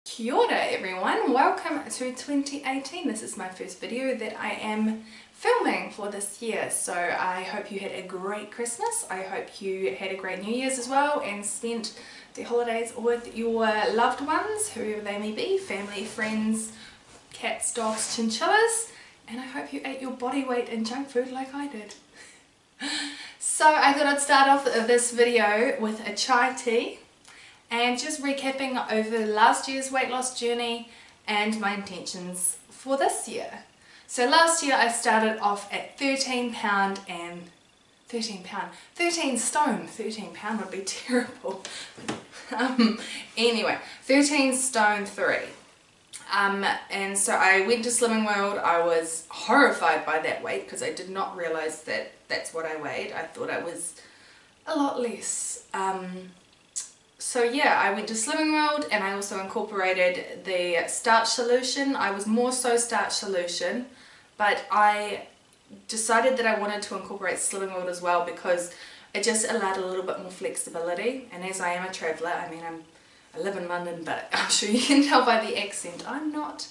Kia ora everyone, welcome to 2018. This is my first video that I am filming for this year, so I hope you had a great Christmas. I hope you had a great New Year's as well and spent the holidays with your loved ones, whoever they may be, family, friends, cats, dogs, chinchillas, and I hope you ate your body weight in junk food like I did. So I thought I'd start off this video with a chai tea and just recapping over last year's weight loss journey and my intentions for this year. So last year I started off at 13 stone. 13 pound would be terrible. Anyway, 13 stone 3. And so I went to Slimming World. I was horrified by that weight because I did not realise that that's what I weighed. I thought I was a lot less. So yeah, I went to Slimming World and I also incorporated the starch solution. I was more so starch solution, but I decided that I wanted to incorporate Slimming World as well because it just allowed a little bit more flexibility. And as I am a traveller, I mean I live in London, but I'm sure you can tell by the accent, I'm not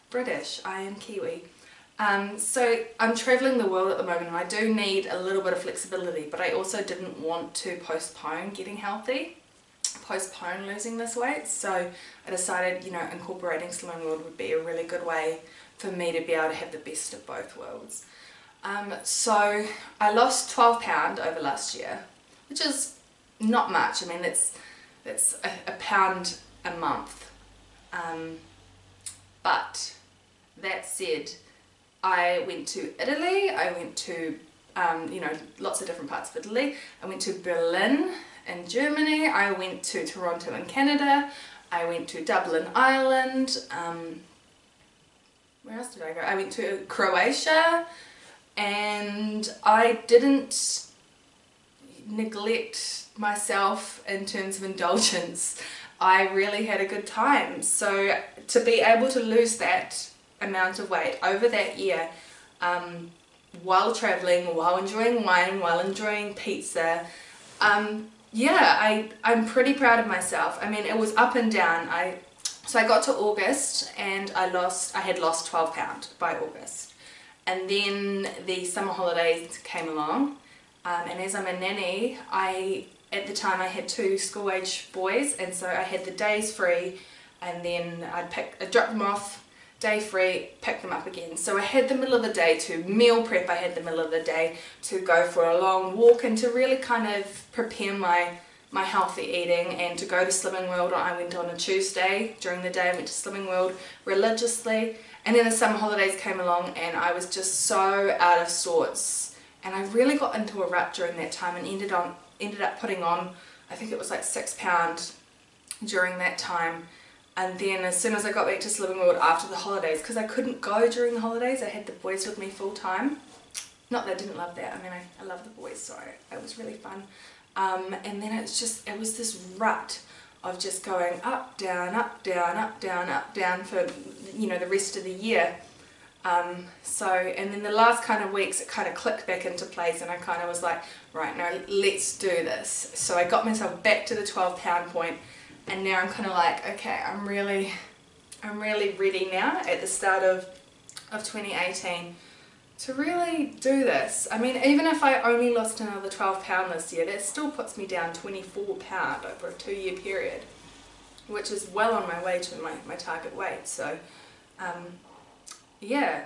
British, I am Kiwi. So I'm travelling the world at the moment and I do need a little bit of flexibility, but I also didn't want to postpone getting healthy, postpone losing this weight, so I decided, you know, incorporating Slimming World would be a really good way for me to be able to have the best of both worlds. So I lost 12 pound over last year, which is not much. I mean, that's a pound a month, but that said, I went to Italy, I went to you know, lots of different parts of Italy. I went to Berlin in Germany, I went to Toronto in Canada, I went to Dublin, Ireland, where else did I go? I went to Croatia, and I didn't neglect myself in terms of indulgence. I really had a good time. So to be able to lose that amount of weight over that year, while traveling, while enjoying wine, while enjoying pizza, yeah, I'm pretty proud of myself. I mean, it was up and down. So I got to August and I had lost 12 pound by August. And then the summer holidays came along, and as I'm a nanny, at the time I had 2 school-age boys, and so I had the days free, and then I'd drop them off, day free, pick them up again. So I had the middle of the day to meal prep, I had the middle of the day to go for a long walk and to really kind of prepare my healthy eating, and to go to Slimming World. I went on a Tuesday during the day, I went to Slimming World religiously, and then the summer holidays came along and I was just so out of sorts, and I really got into a rut during that time and ended up putting on, I think it was like 6 pound during that time. And then as soon as I got back to Slimming World after the holidays, because I couldn't go during the holidays, I had the boys with me full time. Not that I didn't love that, I mean I love the boys, so it was really fun. And then it was this rut of just going up, down, up, down, up, down, up, down for, you know, the rest of the year. And then the last kind of weeks it kind of clicked back into place, and I kind of was like, right, no, let's do this. So I got myself back to the 12 pound point, and now I'm kind of like, okay, I'm really ready now at the start of 2018 to really do this. I mean, even if I only lost another 12 pound this year, that still puts me down 24 pound over a 2-year period, which is well on my way to my target weight. So yeah,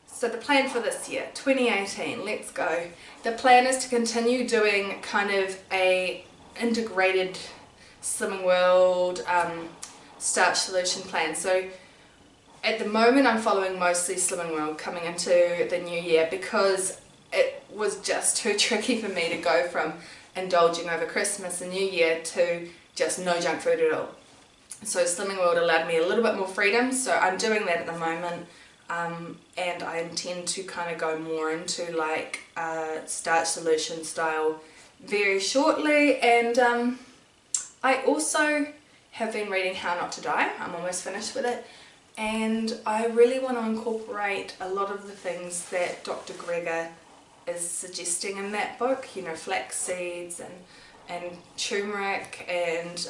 so the plan for this year, 2018, let's go. The plan is to continue doing kind of a integrated Slimming World starch solution plan. So at the moment I'm following mostly Slimming World coming into the new year because it was just too tricky for me to go from indulging over Christmas and New Year to just no junk food at all. So Slimming World allowed me a little bit more freedom, so I'm doing that at the moment, and I intend to kind of go more into like starch solution style very shortly. And I also have been reading How Not to Die. I'm almost finished with it, and I really want to incorporate a lot of the things that Dr. Greger is suggesting in that book, you know, flax seeds and and turmeric and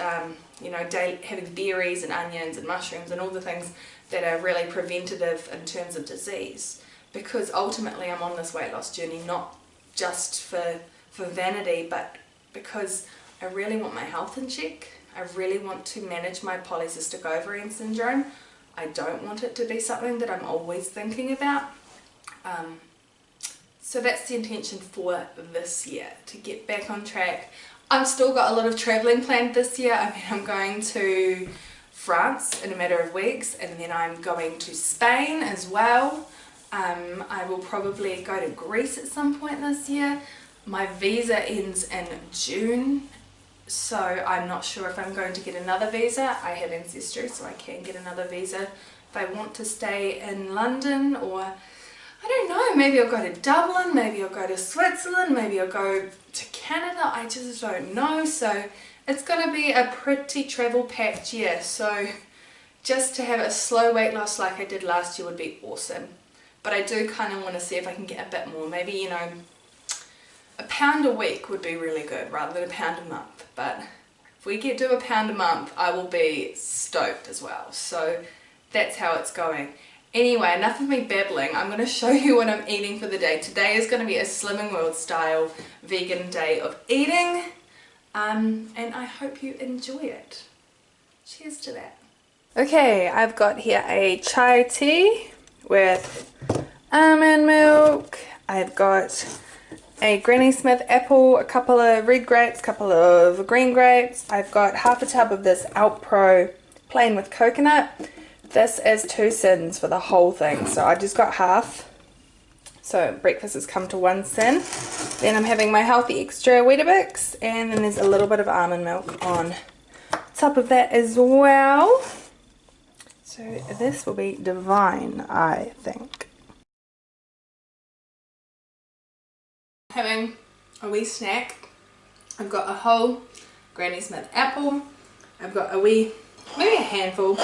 you know, having berries and onions and mushrooms and all the things that are really preventative in terms of disease, because ultimately I'm on this weight loss journey not just for vanity, but because I really want my health in check. I really want to manage my polycystic ovarian syndrome. I don't want it to be something that I'm always thinking about. So that's the intention for this year, to get back on track. I've still got a lot of travelling planned this year. I mean, I'm going to France in a matter of weeks, and then I'm going to Spain as well. I will probably go to Greece at some point this year. My visa ends in June, so I'm not sure if I'm going to get another visa. I have ancestry, so I can get another visa if I want to stay in London, or I don't know, maybe I'll go to Dublin, maybe I'll go to Switzerland, maybe I'll go to Canada. I just don't know. So it's going to be a pretty travel packed year, so just to have a slow weight loss like I did last year would be awesome. But I do kind of want to see if I can get a bit more. Maybe, you know, a pound a week would be really good rather than a pound a month. But if we get to a pound a month, I will be stoked as well. So that's how it's going. Anyway, enough of me babbling. I'm going to show you what I'm eating for the day. Today is going to be a Slimming World style vegan day of eating. And I hope you enjoy it. Cheers to that. Okay, I've got here a chai tea with almond milk. I've got a Granny Smith apple, a couple of red grapes, a couple of green grapes. I've got half a tub of this Alp Pro plain with coconut. This is 2 sins for the whole thing, so I just got half. So breakfast has come to 1 sin. Then I'm having my healthy extra Weetabix, and then there's a little bit of almond milk on top of that as well. So this will be divine, I think. Having a wee snack. I've got a whole Granny Smith apple. I've got a wee, maybe a handful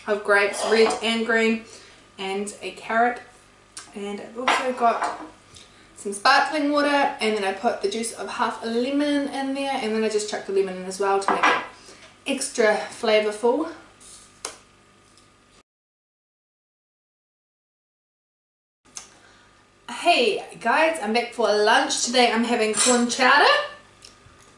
of grapes, red and green, and a carrot. And I've also got some sparkling water, and then I put the juice of half a lemon in there, and then I just chuck the lemon in as well to make it extra flavourful. Hey guys, I'm back for lunch. Today I'm having corn chowder,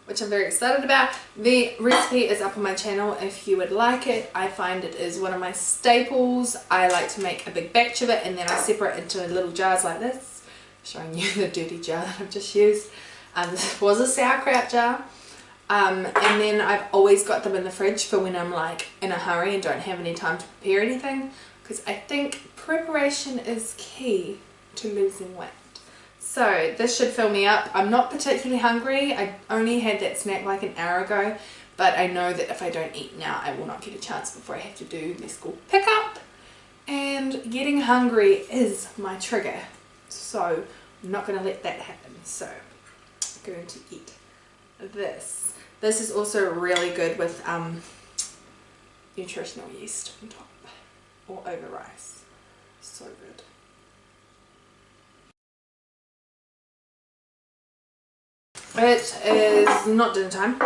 which I'm very excited about. The recipe is up on my channel if you would like it. I find it is one of my staples. I like to make a big batch of it, and then I separate into little jars like this. Showing you the dirty jar that I've just used. This was a sauerkraut jar. And then I've always got them in the fridge for when I'm like in a hurry and don't have any time to prepare anything, because I think preparation is key to losing weight. So this should fill me up. I'm not particularly hungry. I only had that snack like an hour ago, but I know that if I don't eat now, I will not get a chance before I have to do my school pickup. And getting hungry is my trigger, so I'm not going to let that happen. So I'm going to eat this. This is also really good with nutritional yeast on top or over rice. So good. It is not dinner time,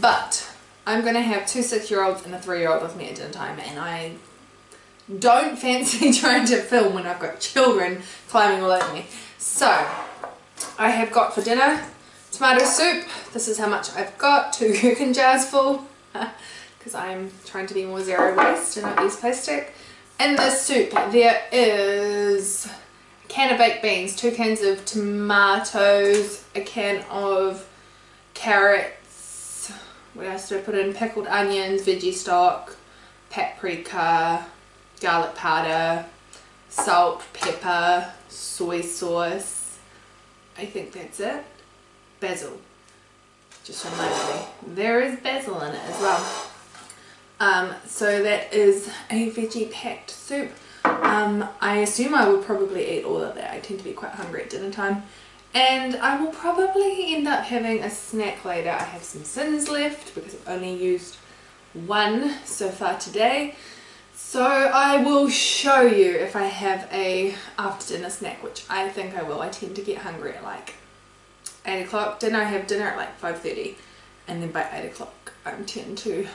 but I'm going to have 2 6-year-olds and a 3-year-old with me at dinner time, and I don't fancy trying to film when I've got children climbing all over me. So I have got for dinner tomato soup. This is how much I've got, 2 gherkin jars full, because I'm trying to be more zero waste and not use plastic. In this soup there is can of baked beans, 2 cans of tomatoes, a can of carrots, what else do I put in, pickled onions, veggie stock, paprika, garlic powder, salt, pepper, soy sauce, I think that's it, basil, just remind me, there is basil in it as well. So that is a veggie packed soup. I assume I will probably eat all of that. I tend to be quite hungry at dinner time, and I will probably end up having a snack later. I have some sins left because I've only used 1 so far today, so I will show you if I have a after dinner snack, which I think I will. I tend to get hungry at like 8 o'clock. Then I have dinner at like 5:30, and then by 8 o'clock I tend to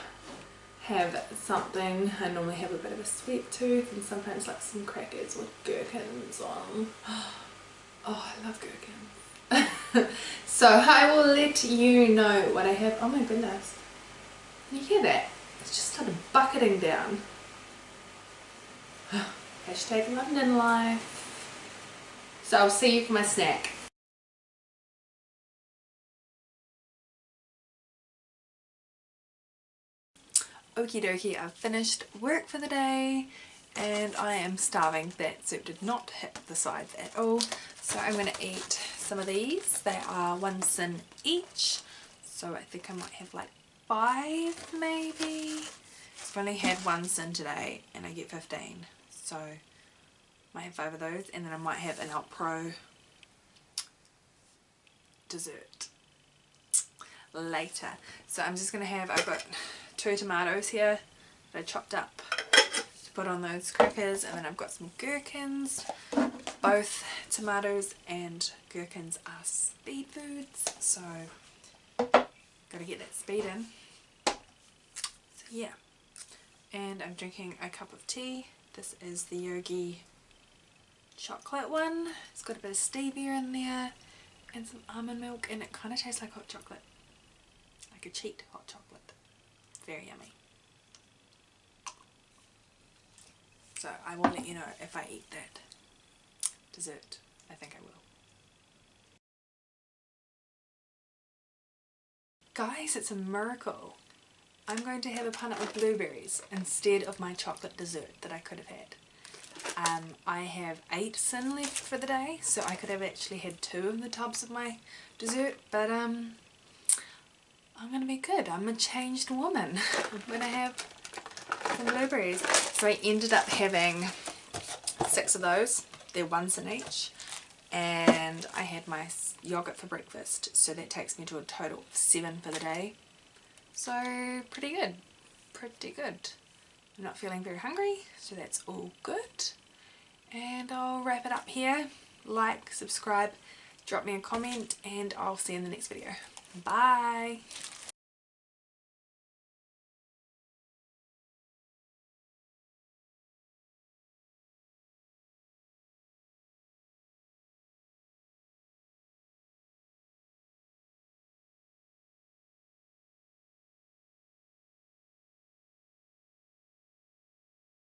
have something. I normally have a bit of a sweet tooth and sometimes like some crackers with gherkins on. Oh, I love gherkins. So I will let you know what I have. Oh my goodness, can you hear that? It's just started bucketing down. Hashtag London life. So I'll see you for my snack. Okie dokie, I've finished work for the day and I am starving. That soup did not hit the sides at all. So I'm going to eat some of these. They are 1 cent each. So I think I might have like 5 maybe. I've only had 1 cent today and I get 15. So I might have 5 of those, and then I might have an Out Pro dessert later. So I'm just going to have, I've got 2 tomatoes here that I chopped up to put on those crackers, and then I've got some gherkins. Both tomatoes and gherkins are speed foods, so got to get that speed in. So yeah, and I'm drinking a cup of tea. This is the Yogi chocolate one. It's got a bit of stevia in there and some almond milk, and it kind of tastes like hot chocolate, like a cheat hot chocolate. Very yummy. So I will let you know if I eat that dessert. I think I will. Guys, it's a miracle. I'm going to have a punnet with blueberries instead of my chocolate dessert that I could have had. I have 8 sin left for the day, so I could have actually had 2 of the tubs of my dessert, but I'm going to be good. I'm a changed woman. I'm going to have some blueberries. So I ended up having 6 of those. They're 1 cent each. And I had my yogurt for breakfast, so that takes me to a total of 7 for the day. So pretty good. Pretty good. I'm not feeling very hungry, so that's all good. And I'll wrap it up here. Like, subscribe, drop me a comment, and I'll see you in the next video. Bye!